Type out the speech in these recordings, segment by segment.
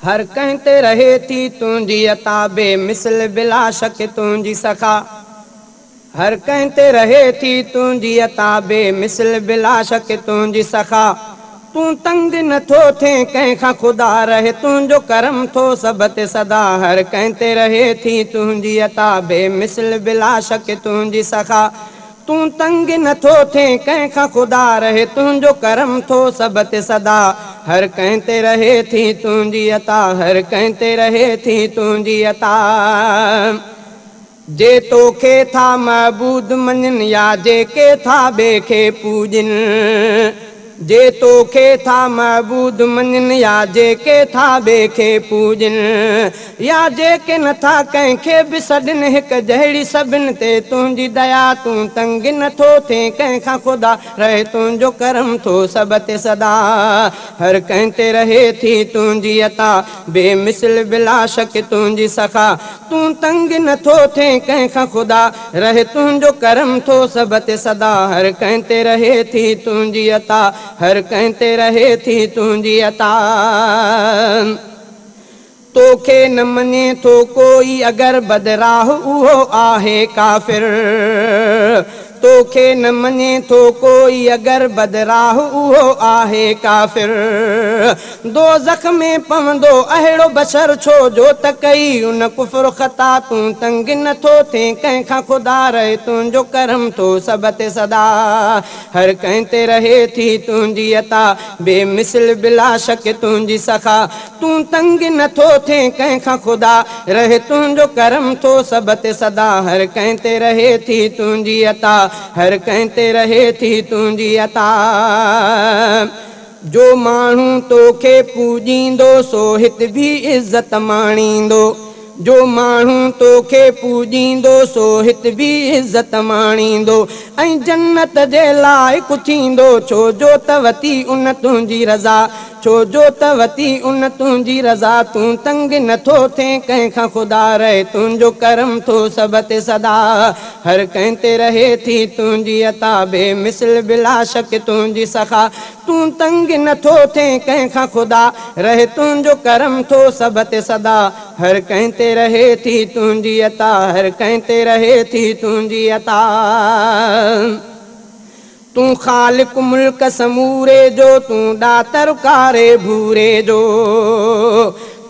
हर कंहिं ते रहे थी तुंहिंजी अता बेमिसल बिला शक तुंहिंजी सखा। हर कंहिं ते रहे थी तुंहिंजी अता बेमिसल बिला शक तुंहिंजी सखा। तूं तंग नथो थिए कंहिंखां खुदा रहे तुंहिंजो करम थो सभ ते सदा। हर कंहिं ते रहे थी तुंहिंजी अता बेमिसल बिला शक तुंहिंजी सखा। तूं तंग नथो थिए कंहिंखां खुदा रहे तुंहिंजो करम थो सभ ते सदा। हर कंहिं ते रहे थी तुंहिंजी अता, हर कंहिं ते रहे थी तुंहिंजी अता। जे तोखे था महबूद मञनि या जेके था ॿिए खे पूॼनि। जे तोखे था महबूद मञनि या जेके था ॿिए खे पूॼनि। या जेके नथा कंहिंखे बि सॾनि हिकु जहिड़ी सभिनि ते तुंहिंजी दया। तूं तंग नथो थिए कंहिंखां खुदा रहे तुंहिंजो करम थो सभ ते सदा। हर कंहिं ते रहे थी तुंहिंजी अता बेमिसल बिला शक तुंहिंजी सखा। तूं तंग नथो थिए कंहिंखां खुदा रहे तुंहिंजो करम थो सभ ते सदा। हर कंहिं ते रहे थी तुंहिंजी अता, हर कंहिं ते रहे थी तुंहिंजी अता। तोखे न मञे थो कोई अगर बदराह उहो आहे काफ़िर। तोखे न मञे थो कोई अगर बदराह उहो आहे काफ़िर। दोज़ख में पवंदो अहिड़ो बशर छो जो त कई उन कुफ्र ख़ता। तूं तंग नथो थिए कंहिंखां खुदा रहे तुंहिंजो करम थो सभ ते सदा। हर कंहिं ते रहे थी तुंहिंजी अता बेमिसल बिला शक तुंहिंजी सखा। तूं तंग नथो थिए कंहिंखां खुदा रहे तुंहिंजो करम थो सभ ते सदा। हर कंहिं ते रहे थी तुंहिंजी अता, हर कंहिं ते रहे थी तुंहिंजी अता। जो माण्हू तोखे पूॼींदो सो हित बि इज़त माणींदो। जो माण्हू तोखे पूॼींदो सो हित बि इज़त माणींदो। ऐं जन्नत जे लाइक़ु थींदो छो जो त वती उन तुंहिंजी रज़ा। छो जो त वती उन तुंहिंजी रज़ा। तूं तंग नथो थिए कंहिंखां खुदा रहे तुंहिंजो करम थो सभ ते सदा। हर कंहिं ते रहे थी तुंहिंजी अता बेमिसल बिला शक तुंहिंजी सखा। तूं तंग नथो थिए कंहिंखां खुदा रहे तुंहिंजो करम थो सभ ते सदा। हर कंहिं ते रहे थी तुंहिंजी अता, हर कंहिं ते रहे थी तुंहिंजी अता। तूं ख़ालिक मुल्क समूरे जो, तूं ॾातर कारे भूरे जो।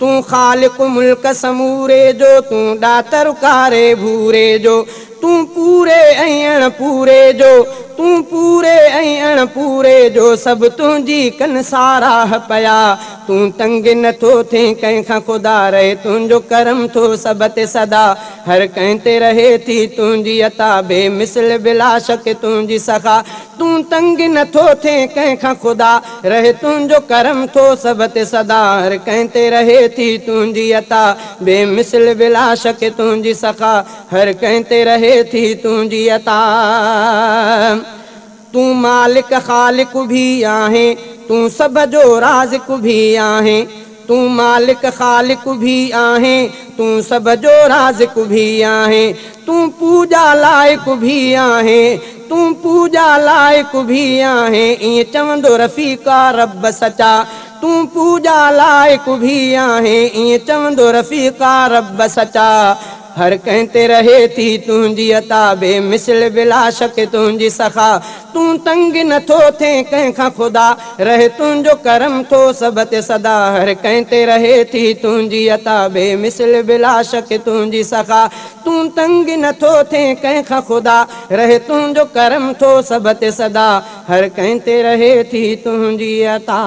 तूं ख़ालिक मुल्क समूरे जो, तूं ॾातर कारे भूरे जो। तूं पूरे ऐं अणपूरे जो, तूं पूरे ऐं अणपूरे जो सभु तुंहिंजी कनि साराह पिया। तूं तंग नथो थिए कंहिंखां खुदा रहे तुंहिंजो करम थो सभ ते सदा। हर कंहिं ते रहे थी तुंहिंजी अता बेमिसल बिला शक तुंहिंजी सखा। तूं तंग नथो थिए कंहिंखां खुदा रहे तुंहिंजो करम थो सभ ते सदा। हर कंहिं ते रहे थी तुंहिंजी अता बेमिसल बिला शक तुंहिंजी सखा। हर कंहिं ते रहे थी तुंहिंजी अता। तूं मालिक ख़ालिक भी आहे, तूं सभ जो राज़िक भी आहे। तूं मालिक ख़ालिक भी आहे, तूं सभ जो राज़िक भी आहे। तूं पूॼा लाइक़ भी आहे, तूं पूॼा लाइक़ भी आहे। ईअं चवंदो रफ़ीक़ा रब सचा। तूं पूॼा लाइक़ भी आहे, ईअं चवंदो रफ़ीक़ा रब सचा। हर कंहिं ते रहे थी तुंहिंजी अता बेमिसल बिला शक तुंहिंजी सखा। तूं तंग नथो थिए कंहिंखां खुदा रहे तुंहिंजो करम थो सभ ते सदा। हर कंहिं ते रहे थी तुंहिंजी अता बेमिसल बिला शक तुंहिंजी सखा। तूं तंग नथो थिए कंहिंखां खुदा रहे तुंहिंजो करम थो सभ ते सदा। हर कंहिं ते रहे थी तुंहिंजी अता।